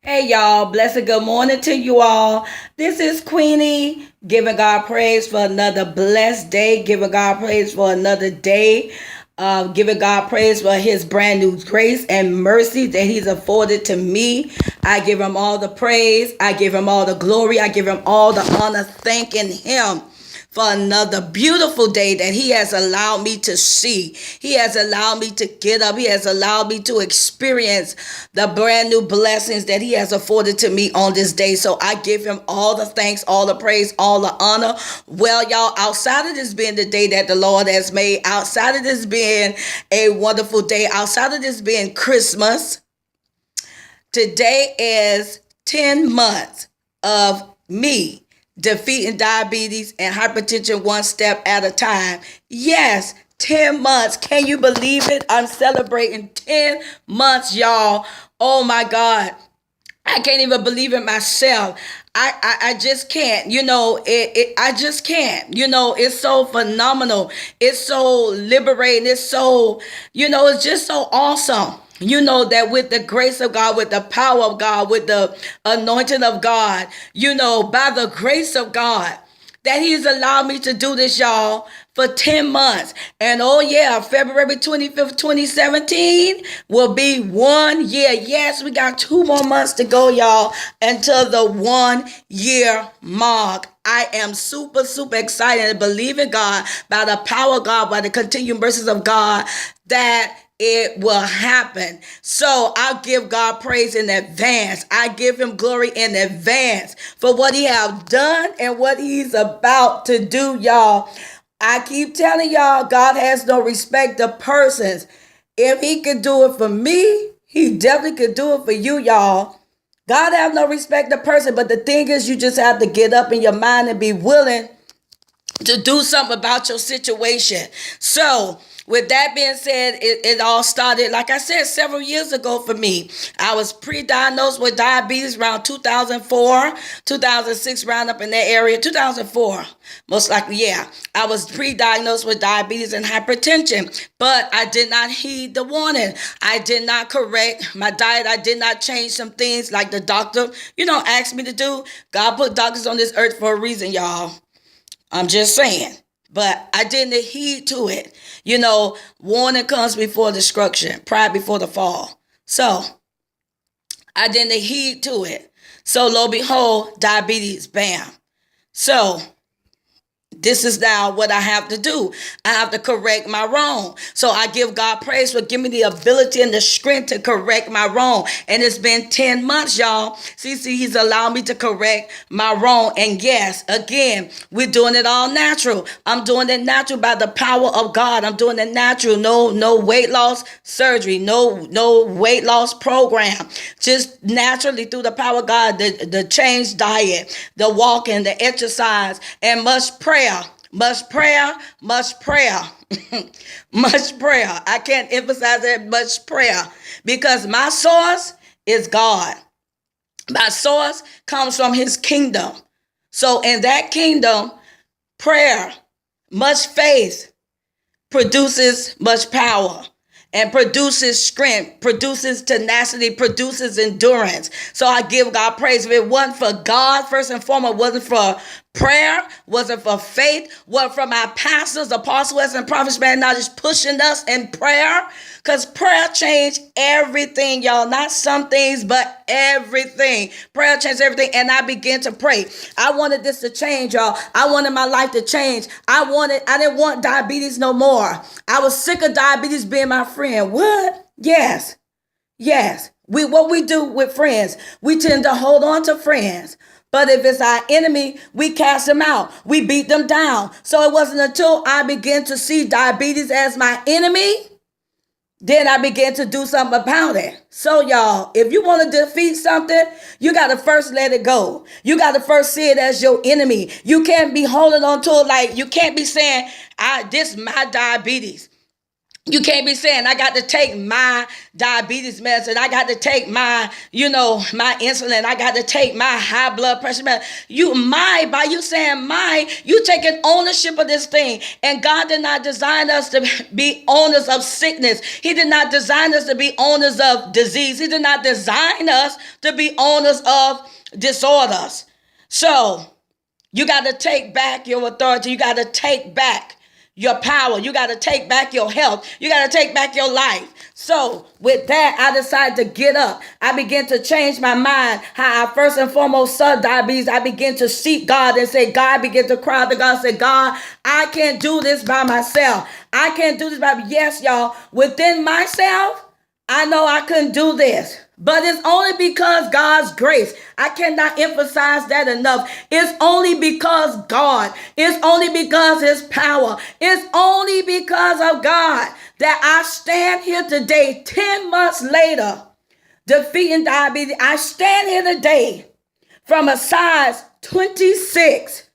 Hey y'all, blessed good morning to you all. This is Queenie giving God praise for another blessed day, giving God praise for another day, giving God praise for his brand new grace and mercy that he's afforded to me. I give him all the praise, I give him all the glory, I give him all the honor, thanking him for another beautiful day that he has allowed me to see. He has allowed me to get up. He has allowed me to experience the brand new blessings that he has afforded to me on this day. So I give him all the thanks, all the praise, all the honor. Well, y'all, outside of this being the day that the Lord has made, outside of this being a wonderful day, outside of this being Christmas, today is 10 months of me defeating diabetes and hypertension one step at a time. Yes, 10 months. Can you believe it? I'm celebrating 10 months, y'all. Oh my God. I can't even believe it myself. I just can't. I just can't. It's so phenomenal. It's so liberating. It's so, it's just so awesome. That with the grace of God, with the power of God, with the anointing of God, by the grace of God, that he's allowed me to do this, y'all, for 10 months. And oh yeah, February 25th, 2017 will be 1 year. Yes, we got 2 more months to go, y'all, until the 1 year mark. I am super, super excited and believe in God by the power of God, by the continued mercies of God, that it will happen. So I'll give God praise in advance. I give him glory in advance for what he have done and what he's about to do, y'all. I keep telling y'all, God has no respect of persons. If he could do it for me, he definitely could do it for you, y'all. God have no respect of person, but the thing is, you just have to get up in your mind and be willing to do something about your situation. So, with that being said, it all started, like I said, several years ago for me. I was pre-diagnosed with diabetes around 2004, 2006, round up in that area. 2004, most likely, yeah. I was pre-diagnosed with diabetes and hypertension, but I did not heed the warning. I did not correct my diet. I did not change some things like the doctor, asked me to do. God put doctors on this earth for a reason, y'all. I'm just saying. But I didn't heed to it. Warning comes before destruction, pride before the fall. So I didn't heed to it. So lo and behold, diabetes, bam. So this is now what I have to do. I have to correct my wrong. So I give God praise for giving me the ability and the strength to correct my wrong. And it's been 10 months, y'all. See, he's allowed me to correct my wrong. And yes, again, we're doing it all natural. I'm doing it natural by the power of God. I'm doing it natural. No weight loss surgery. No weight loss program. Just naturally through the power of God, the changed diet, the walking, the exercise, and much prayer. Much prayer, much prayer, much prayer. I can't emphasize that, much prayer, because my source is God. My source comes from his kingdom. So in that kingdom, prayer, much faith produces much power and produces strength, produces tenacity, produces endurance. So I give God praise. If it wasn't for God, first and foremost, wasn't for prayer, wasn't for faith, wasn't from our pastors, apostles, and prophets, man, not just pushing us in prayer, because prayer changed everything, y'all. Not some things, but everything. Prayer changed everything, and I began to pray. I wanted this to change, y'all. I wanted my life to change. I didn't want diabetes no more. I was sick of diabetes being my friend. What? Yes. What we do with friends, we tend to hold on to friends. But if it's our enemy, we cast them out. We beat them down. So it wasn't until I began to see diabetes as my enemy, then I began to do something about it. So y'all, if you want to defeat something, you got to first let it go. You got to first see it as your enemy. You can't be holding on to it like, you can't be saying, this is my diabetes. You can't be saying I got to take my diabetes medicine. I got to take my, my insulin. I got to take my high blood pressure medicine. By you saying you taking ownership of this thing. And God did not design us to be owners of sickness. He did not design us to be owners of disease. He did not design us to be owners of disorders. So you got to take back your authority. You got to take back your power. You got to take back your health. You got to take back your life. So with that, I decided to get up. I began to change my mind. How I first and foremost saw diabetes. I began to seek God and say, God, I began to cry to God, say, God, I can't do this by myself. I can't do this by, yes, y'all, within myself, I know I couldn't do this. But it's only because God's grace. I cannot emphasize that enough. It's only because God. It's only because his power. It's only because of God that I stand here today, 10 months later, defeating diabetes. I stand here today from a size 26W,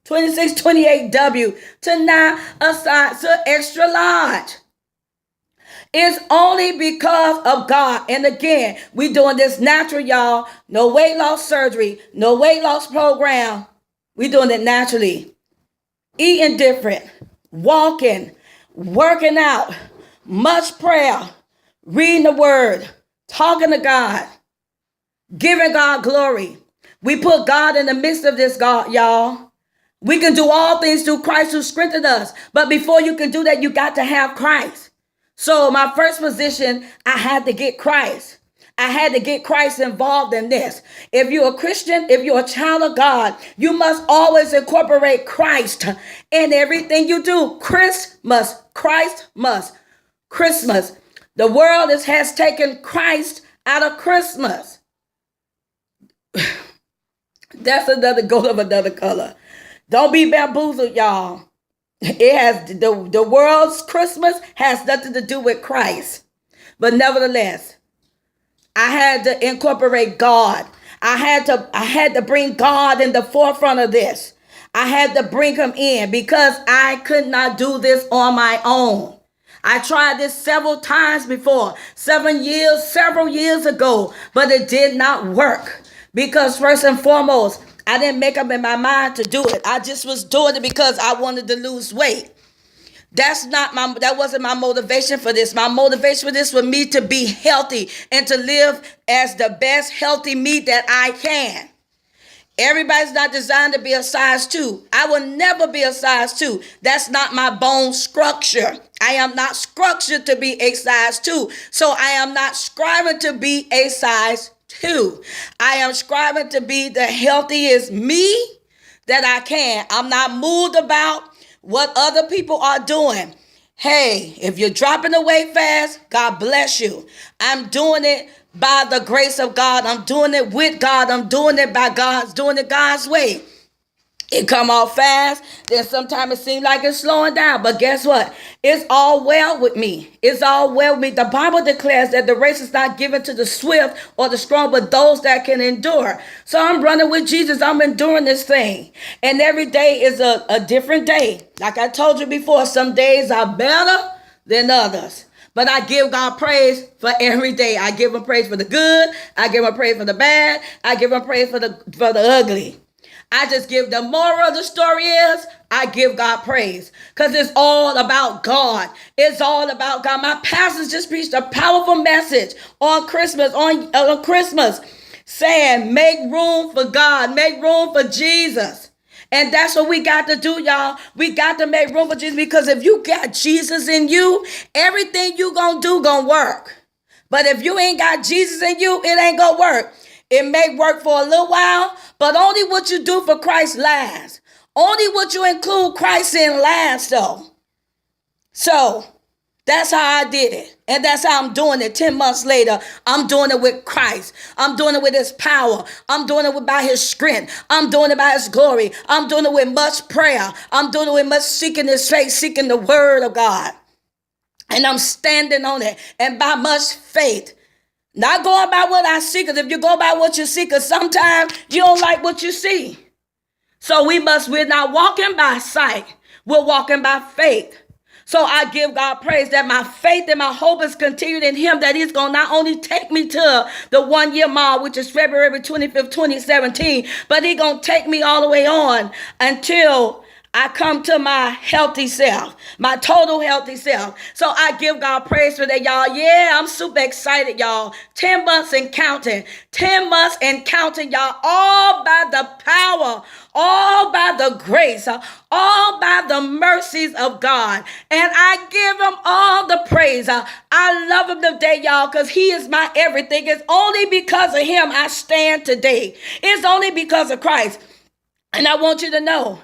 28W, to now a size extra large. It's only because of God. And again, we doing this natural, y'all. No weight loss surgery, no weight loss program. We doing it naturally. Eating different, walking, working out, much prayer, reading the word, talking to God, giving God glory. We put God in the midst of this, God, y'all. We can do all things through Christ who strengthened us. But before you can do that, you got to have Christ. So my first position, I had to get Christ. I had to get Christ involved in this. If you're a Christian, if you're a child of God, you must always incorporate Christ in everything you do. Christ must. Christmas. The world has taken Christ out of Christmas. That's another goat of another color. Don't be bamboozled, y'all. It has the world's Christmas has nothing to do with Christ. But nevertheless, I had to incorporate God. I had to bring God in the forefront of this. I had to bring him in because I could not do this on my own. I tried this several times before, several years ago, but it did not work because first and foremost, I didn't make up in my mind to do it. I just was doing it because I wanted to lose weight. That wasn't my motivation for this. My motivation for this was me to be healthy and to live as the best healthy me that I can. Everybody's not designed to be a size 2. I will never be a size 2. That's not my bone structure. I am not structured to be a size 2. So I am not striving to be a size 2. I am striving to be the healthiest me that I can. I'm not moved about what other people are doing. Hey, if you're dropping the weight fast, God bless you. I'm doing it by the grace of God. I'm doing it with God. I'm doing it by God's doing it God's way. It come off fast, then sometimes it seems like it's slowing down. But guess what? It's all well with me. It's all well with me. The Bible declares that the race is not given to the swift or the strong, but those that can endure. So I'm running with Jesus. I'm enduring this thing. And every day is a different day. Like I told you before, some days are better than others. But I give God praise for every day. I give him praise for the good. I give him praise for the bad. I give him praise for the ugly. I just give the moral of the story is I give God praise because it's all about God. It's all about God. My pastor just preached a powerful message on Christmas, saying make room for God, make room for Jesus. And that's what we got to do, y'all. We got to make room for Jesus because if you got Jesus in you, everything you gonna do gonna work. But if you ain't got Jesus in you, it ain't gonna work. It may work for a little while, but only what you do for Christ lasts. Only what you include Christ in lasts, though. So that's how I did it. And that's how I'm doing it. 10 months later, I'm doing it with Christ. I'm doing it with his power. I'm doing it by his strength. I'm doing it by his glory. I'm doing it with much prayer. I'm doing it with much seeking his face, seeking the word of God. And I'm standing on it. And by much faith. Not going by what I see, because if you go by what you see, because sometimes you don't like what you see. So we're not walking by sight. We're walking by faith. So I give God praise that my faith and my hope is continued in him, that he's going to not only take me to the 1 year mark, which is February 25th, 2017, but he's going to take me all the way on until I come to my healthy self, my total healthy self. So I give God praise for that, y'all. Yeah, I'm super excited, y'all. 10 months and counting. 10 months and counting, y'all. All by the power, all by the grace, all by the mercies of God. And I give him all the praise. I love him today, y'all, because he is my everything. It's only because of him I stand today. It's only because of Christ. And I want you to know,